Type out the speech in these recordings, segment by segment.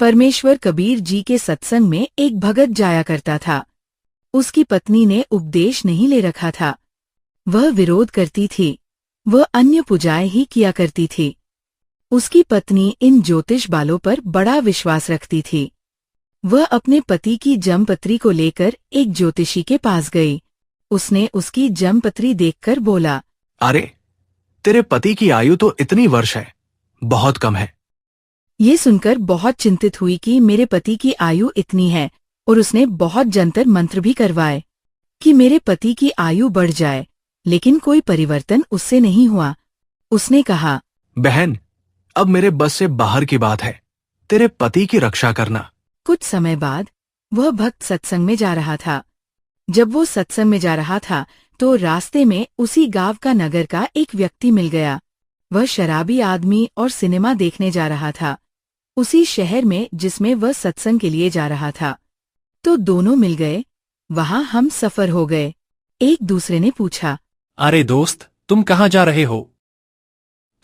परमेश्वर कबीर जी के सत्संग में एक भगत जाया करता था। उसकी पत्नी ने उपदेश नहीं ले रखा था। वह विरोध करती थी। वह अन्य पूजाएं ही किया करती थी। उसकी पत्नी इन ज्योतिष बालों पर बड़ा विश्वास रखती थी। वह अपने पति की जन्मपत्री को लेकर एक ज्योतिषी के पास गई। उसने उसकी जन्मपत्री देखकर बोला, अरे, तेरे पति की आयु तो इतनी वर्ष है, बहुत कम है। ये सुनकर बहुत चिंतित हुई कि मेरे पति की आयु इतनी है, और उसने बहुत जंतर मंत्र भी करवाए कि मेरे पति की आयु बढ़ जाए, लेकिन कोई परिवर्तन उससे नहीं हुआ। उसने कहा, बहन, अब मेरे बस से बाहर की बात है, तेरे पति की रक्षा करना। कुछ समय बाद वह भक्त सत्संग में जा रहा था। जब वो सत्संग में जा रहा था तो रास्ते में उसी गांव का नगर का एक व्यक्ति मिल गया। वह शराबी आदमी और सिनेमा देखने जा रहा था, उसी शहर में जिसमें वह सत्संग के लिए जा रहा था। तो दोनों मिल गए। वहां हम सफर हो गए। एक दूसरे ने पूछा, अरे दोस्त, तुम कहाँ जा रहे हो?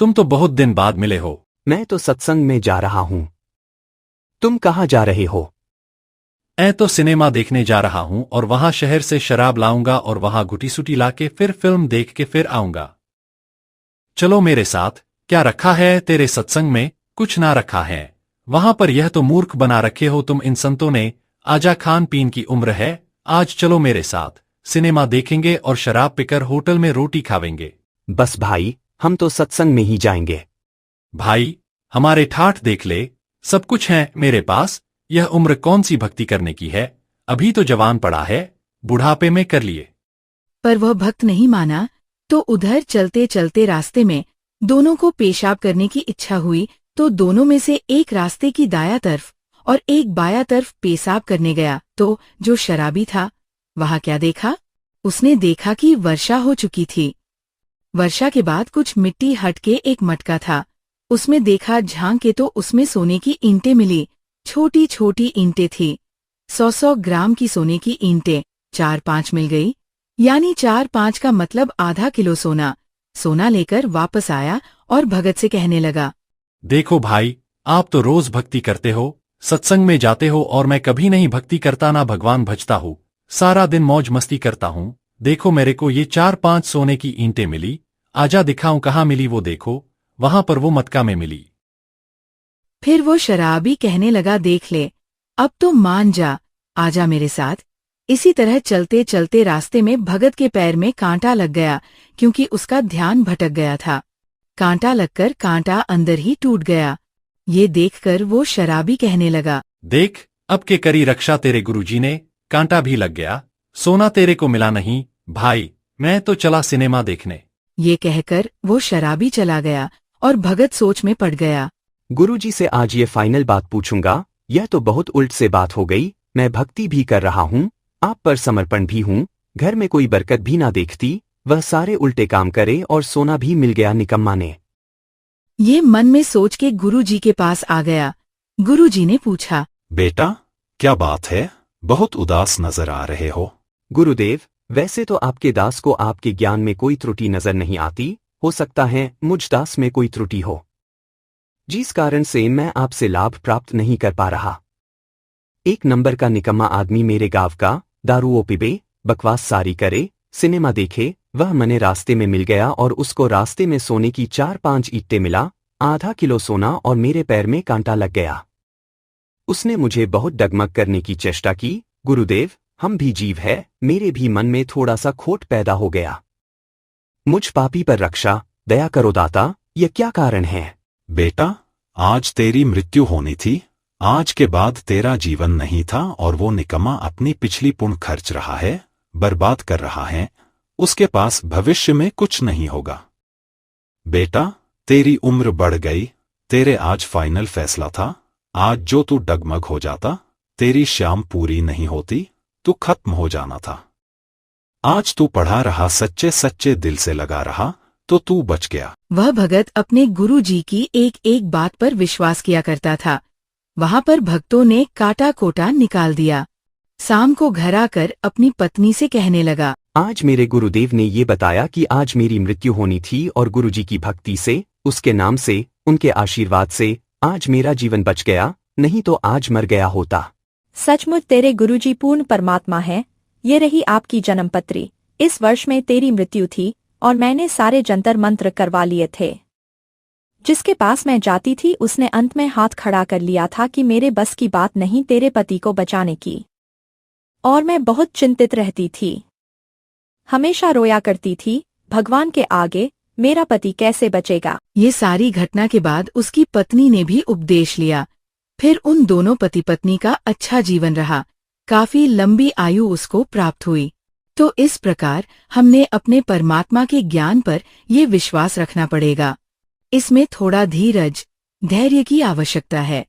तुम तो बहुत दिन बाद मिले हो। मैं तो सत्संग में जा रहा हूँ। तुम कहाँ जा रहे हो? मैं तो सिनेमा देखने जा रहा हूँ और वहां शहर से शराब लाऊंगा और वहां गुटी-सुटी लाके फिर फिल्म देख के फिर आऊंगा। चलो मेरे साथ। क्या रखा है तेरे सत्संग में? कुछ ना रखा है। वहां पर यह तो मूर्ख बना रखे हो तुम इन संतों ने। आजा, खान पीन की उम्र है, आज चलो मेरे साथ, सिनेमा देखेंगे और शराब पीकर होटल में रोटी खावेंगे। बस भाई, हम तो सत्संग में ही जाएंगे। भाई, हमारे ठाठ देख ले, सब कुछ है मेरे पास। यह उम्र कौन सी भक्ति करने की है? अभी तो जवान पड़ा है, बुढ़ापे में कर लिए। पर वह भक्त नहीं माना। तो उधर चलते चलते रास्ते में दोनों को पेशाब करने की इच्छा हुई। तो दोनों में से एक रास्ते की दाया तरफ और एक बाया तरफ पेशाब करने गया। तो जो शराबी था वहां क्या देखा? उसने देखा कि वर्षा हो चुकी थी। वर्षा के बाद कुछ मिट्टी हटके एक मटका था। उसमें देखा झांक के तो उसमें सोने की ईंटें मिली। छोटी छोटी ईंटें थी। 100 ग्राम की सोने की ईंटें 4-5 मिल गई। यानी 4-5 का मतलब आधा किलो सोना। सोना लेकर वापस आया और भगत से कहने लगा, देखो भाई, आप तो रोज भक्ति करते हो, सत्संग में जाते हो, और मैं कभी नहीं भक्ति करता, ना भगवान भजता हूँ। सारा दिन मौज मस्ती करता हूँ। देखो मेरे को ये 4-5 सोने की ईंटें मिली। आजा दिखाऊं कहाँ मिली वो। देखो वहां पर वो मटका में मिली। फिर वो शराबी कहने लगा, देख ले, अब तो मान जा, आजा मेरे साथ। इसी तरह चलते चलते रास्ते में भगत के पैर में कांटा लग गया, क्योंकि उसका ध्यान भटक गया था। कांटा लगकर कांटा अंदर ही टूट गया। ये देखकर वो शराबी कहने लगा, देख, अब के करी रक्षा तेरे गुरुजी ने, कांटा भी लग गया, सोना तेरे को मिला नहीं। भाई, मैं तो चला सिनेमा देखने। ये कहकर वो शराबी चला गया और भगत सोच में पड़ गया। गुरुजी से आज ये फाइनल बात पूछूंगा। यह तो बहुत उल्ट से बात हो गई। मैं भक्ति भी कर रहा हूँ, आप पर समर्पण भी हूँ, घर में कोई बरकत भी ना देखती, वह सारे उल्टे काम करे और सोना भी मिल गया निकम्मा ने। ये मन में सोच के गुरुजी के पास आ गया। गुरुजी ने पूछा, बेटा, क्या बात है? बहुत उदास नजर आ रहे हो। गुरुदेव, वैसे तो आपके दास को आपके ज्ञान में कोई त्रुटि नजर नहीं आती। हो सकता है मुझ दास में कोई त्रुटि हो, जिस कारण से मैं आपसे लाभ प्राप्त नहीं कर पा रहा। एक नंबर का निकम्मा आदमी मेरे गांव का, दारूओ पीबे, बकवास सारी करे, सिनेमा देखे, वह मने रास्ते में मिल गया और उसको रास्ते में सोने की 4-5 ईंटें मिला, आधा किलो सोना, और मेरे पैर में कांटा लग गया। उसने मुझे बहुत डगमग करने की चेष्टा की। गुरुदेव, हम भी जीव है, मेरे भी मन में थोड़ा सा खोट पैदा हो गया। मुझ पापी पर रक्षा, दया करो दाता, यह क्या कारण है? बेटा, आज तेरी मृत्यु होनी थी। आज के बाद तेरा जीवन नहीं था और वो निकम्मा अपनी पिछली पुण्य खर्च रहा है, बर्बाद कर रहा है। उसके पास भविष्य में कुछ नहीं होगा। बेटा, तेरी उम्र बढ़ गई। तेरे आज फाइनल फैसला था। आज जो तू डगमग हो जाता, तेरी शाम पूरी नहीं होती, तू खत्म हो जाना था। आज तू पढ़ा रहा, सच्चे सच्चे दिल से लगा रहा, तो तू बच गया। वह भगत अपने गुरुजी की एक एक बात पर विश्वास किया करता था। वहां पर भक्तों ने काटा कोटा निकाल दिया। शाम को घर आकर अपनी पत्नी से कहने लगा, आज मेरे गुरुदेव ने ये बताया कि आज मेरी मृत्यु होनी थी, और गुरुजी की भक्ति से, उसके नाम से, उनके आशीर्वाद से आज मेरा जीवन बच गया। नहीं तो आज मर गया होता। सचमुच तेरे गुरुजी पूर्ण परमात्मा है। ये रही आपकी जन्मपत्री। इस वर्ष में तेरी मृत्यु थी और मैंने सारे जंतर मंत्र करवा लिए थे। जिसके पास मैं जाती थी उसने अंत में हाथ खड़ा कर लिया था कि मेरे बस की बात नहीं तेरे पति को बचाने की। और मैं बहुत चिंतित रहती थी, हमेशा रोया करती थी, भगवान के आगे मेरा पति कैसे बचेगा। ये सारी घटना के बाद उसकी पत्नी ने भी उपदेश लिया। फिर उन दोनों पति पत्नी का अच्छा जीवन रहा, काफी लंबी आयु उसको प्राप्त हुई। तो इस प्रकार हमने अपने परमात्मा के ज्ञान पर ये विश्वास रखना पड़ेगा। इसमें थोड़ा धीरज, धैर्य की आवश्यकता है।